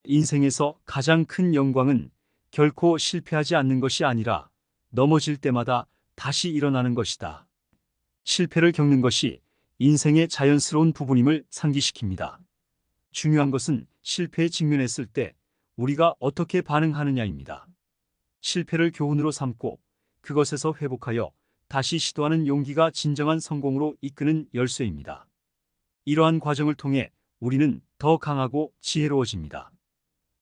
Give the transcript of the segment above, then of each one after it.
인생에서 가장 큰 영광은 결코 실패하지 않는 것이 아니라 넘어질 때마다 다시 일어나는 것이다. 실패를 겪는 것이 인생의 자연스러운 부분임을 상기시킵니다. 중요한 것은 실패에 직면했을 때 우리가 어떻게 반응하느냐입니다. 실패를 교훈으로 삼고 그것에서 회복하여 다시 시도하는 용기가 진정한 성공으로 이끄는 열쇠입니다. 이러한 과정을 통해 우리는 더 강하고 지혜로워집니다.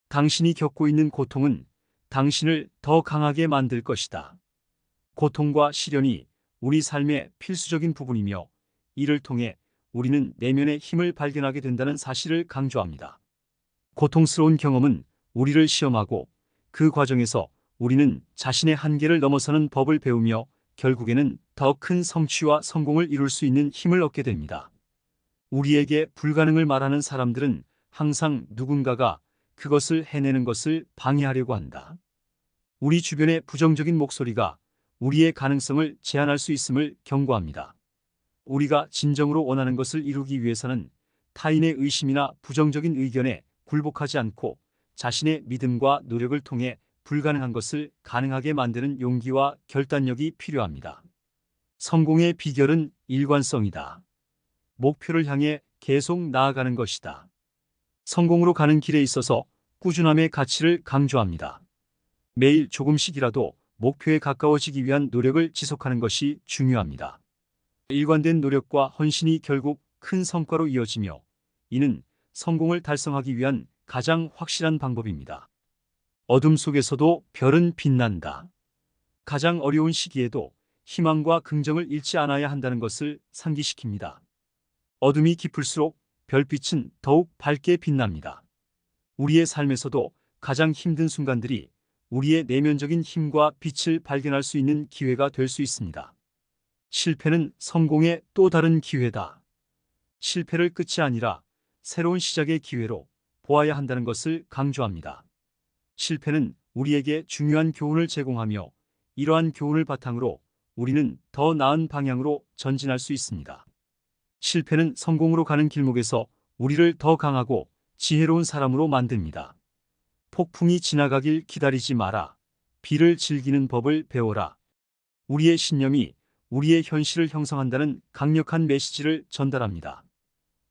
당신이 겪고 있는 고통은 당신을 더 강하게 만들 것이다. 고통과 시련이 우리 삶의 필수적인 부분이며 이를 통해 우리는 내면의 힘을 발견하게 된다는 사실을 강조합니다. 고통스러운 경험은 우리를 시험하고 그 과정에서 우리는 자신의 한계를 넘어서는 법을 배우며 결국에는 더 큰 성취와 성공을 이룰 수 있는 힘을 얻게 됩니다. 우리에게 불가능을 말하는 사람들은 항상 누군가가 그것을 해내는 것을 방해하려고 한다. 우리 주변의 부정적인 목소리가 우리의 가능성을 제한할 수 있음을 경고합니다. 우리가 진정으로 원하는 것을 이루기 위해서는 타인의 의심이나 부정적인 의견에 굴복하지 않고 자신의 믿음과 노력을 통해 불가능한 것을 가능하게 만드는 용기와 결단력이 필요합니다. 성공의 비결은 일관성이다. 목표를 향해 계속 나아가는 것이다. 성공으로 가는 길에 있어서 꾸준함의 가치를 강조합니다. 매일 조금씩이라도 목표에 가까워지기 위한 노력을 지속하는 것이 중요합니다. 일관된 노력과 헌신이 결국 큰 성과로 이어지며 이는 성공을 달성하기 위한 가장 확실한 방법입니다. 어둠 속에서도 별은 빛난다. 가장 어려운 시기에도 희망과 긍정을 잃지 않아야 한다는 것을 상기시킵니다. 어둠이 깊을수록 별빛은 더욱 밝게 빛납니다. 우리의 삶에서도 가장 힘든 순간들이 우리의 내면적인 힘과 빛을 발견할 수 있는 기회가 될 수 있습니다. 실패는 성공의 또 다른 기회다. 실패를 끝이 아니라 새로운 시작의 기회로 보아야 한다는 것을 강조합니다. 실패는 우리에게 중요한 교훈을 제공하며 이러한 교훈을 바탕으로 우리는 더 나은 방향으로 전진할 수 있습니다. 실패는 성공으로 가는 길목에서 우리를 더 강하고 지혜로운 사람으로 만듭니다. 폭풍이 지나가길 기다리지 마라. 비를 즐기는 법을 배워라. 우리의 신념이 우리의 현실을 형성한다는 강력한 메시지를 전달합니다.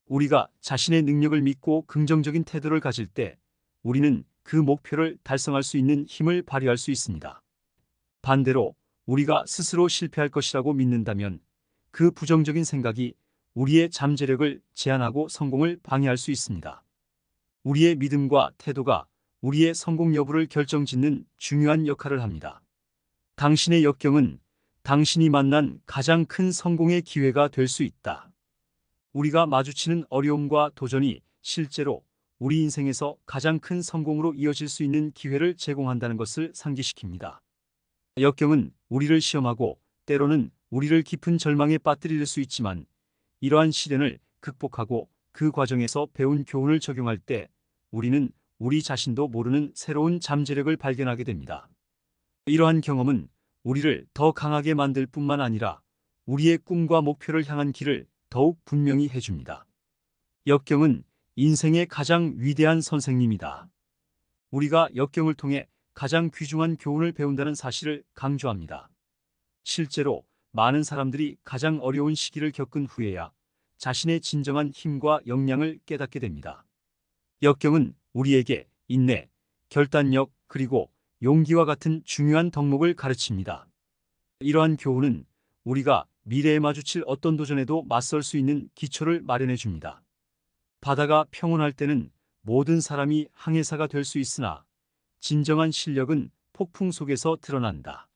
우리가 자신의 능력을 믿고 긍정적인 태도를 가질 때 우리는 그 목표를 달성할 수 있는 힘을 발휘할 수 있습니다. 반대로 우리가 스스로 실패할 것이라고 믿는다면 그 부정적인 생각이 우리의 잠재력을 제한하고 성공을 방해할 수 있습니다. 우리의 믿음과 태도가 우리의 성공 여부를 결정짓는 중요한 역할을 합니다. 당신의 역경은 당신이 만난 가장 큰 성공의 기회가 될 수 있다. 우리가 마주치는 어려움과 도전이 실제로 우리 인생에서 가장 큰 성공으로 이어질 수 있는 기회를 제공한다는 것을 상기시킵니다. 역경은 우리를 시험하고 때로는 우리를 깊은 절망에 빠뜨릴 수 있지만 이러한 시련을 극복하고 그 과정에서 배운 교훈을 적용할 때 우리는 우리 자신도 모르는 새로운 잠재력을 발견하게 됩니다. 이러한 경험은 우리를 더 강하게 만들 뿐만 아니라 우리의 꿈과 목표를 향한 길을 더욱 분명히 해줍니다. 역경은 인생의 가장 위대한 선생님이다. 우리가 역경을 통해 가장 귀중한 교훈을 배운다는 사실을 강조합니다. 실제로 많은 사람들이 가장 어려운 시기를 겪은 후에야 자신의 진정한 힘과 역량을 깨닫게 됩니다. 역경은 우리에게 인내, 결단력, 그리고 용기와 같은 중요한 덕목을 가르칩니다. 이러한 교훈은 우리가 미래에 마주칠 어떤 도전에도 맞설 수 있는 기초를 마련해 줍니다. 바다가 평온할 때는 모든 사람이 항해사가 될 수 있으나 진정한 실력은 폭풍 속에서 드러난다.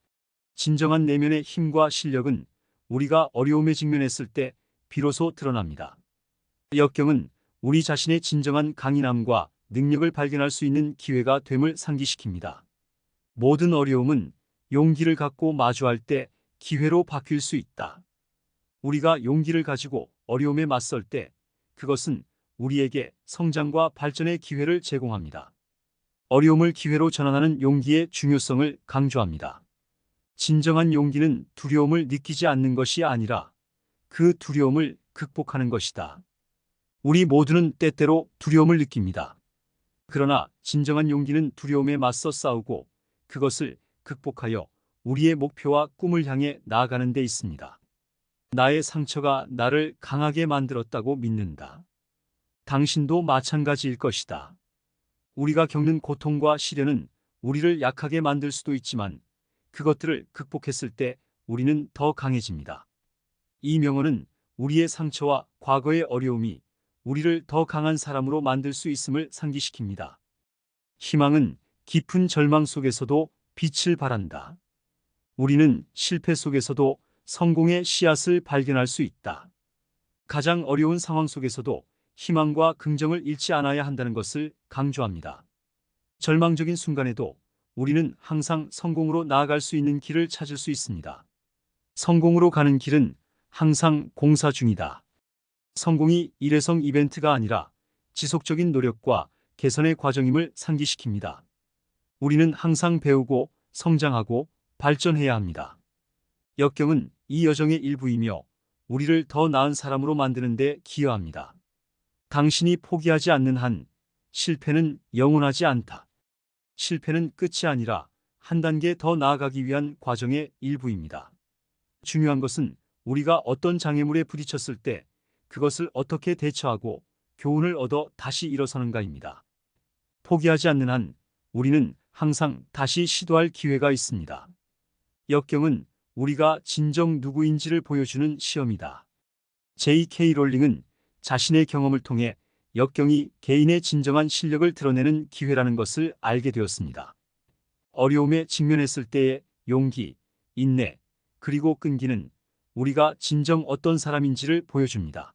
진정한 내면의 힘과 실력은 우리가 어려움에 직면했을 때 비로소 드러납니다. 역경은 우리 자신의 진정한 강인함과 능력을 발견할 수 있는 기회가 됨을 상기시킵니다. 모든 어려움은 용기를 갖고 마주할 때 기회로 바뀔 수 있다. 우리가 용기를 가지고 어려움에 맞설 때 그것은 우리에게 성장과 발전의 기회를 제공합니다. 어려움을 기회로 전환하는 용기의 중요성을 강조합니다. 진정한 용기는 두려움을 느끼지 않는 것이 아니라 그 두려움을 극복하는 것이다. 우리 모두는 때때로 두려움을 느낍니다. 그러나 진정한 용기는 두려움에 맞서 싸우고 그것을 극복하여 우리의 목표와 꿈을 향해 나아가는 데 있습니다. 나의 상처가 나를 강하게 만들었다고 믿는다. 당신도 마찬가지일 것이다. 우리가 겪는 고통과 시련은 우리를 약하게 만들 수도 있지만 그것들을 극복했을 때 우리는 더 강해집니다. 이 명언은 우리의 상처와 과거의 어려움이 우리를 더 강한 사람으로 만들 수 있음을 상기시킵니다. 희망은 깊은 절망 속에서도 빛을 발한다. 우리는 실패 속에서도 성공의 씨앗을 발견할 수 있다. 가장 어려운 상황 속에서도 희망과 긍정을 잃지 않아야 한다는 것을 강조합니다. 절망적인 순간에도 우리는 항상 성공으로 나아갈 수 있는 길을 찾을 수 있습니다. 성공으로 가는 길은 항상 공사 중이다. 성공이 일회성 이벤트가 아니라 지속적인 노력과 개선의 과정임을 상기시킵니다. 우리는 항상 배우고 성장하고 발전해야 합니다. 역경은 이 여정의 일부이며 우리를 더 나은 사람으로 만드는 데 기여합니다. 당신이 포기하지 않는 한 실패는 영원하지 않다. 실패는 끝이 아니라 한 단계 더 나아가기 위한 과정의 일부입니다. 중요한 것은 우리가 어떤 장애물에 부딪혔을 때 그것을 어떻게 대처하고 교훈을 얻어 다시 일어서는가입니다. 포기하지 않는 한 우리는 항상 다시 시도할 기회가 있습니다. 역경은 우리가 진정 누구인지를 보여주는 시험이다. J.K. 롤링은 자신의 경험을 통해 역경이 개인의 진정한 실력을 드러내는 기회라는 것을 알게 되었습니다. 어려움에 직면했을 때의 용기, 인내, 그리고 끈기는 우리가 진정 어떤 사람인지를 보여줍니다.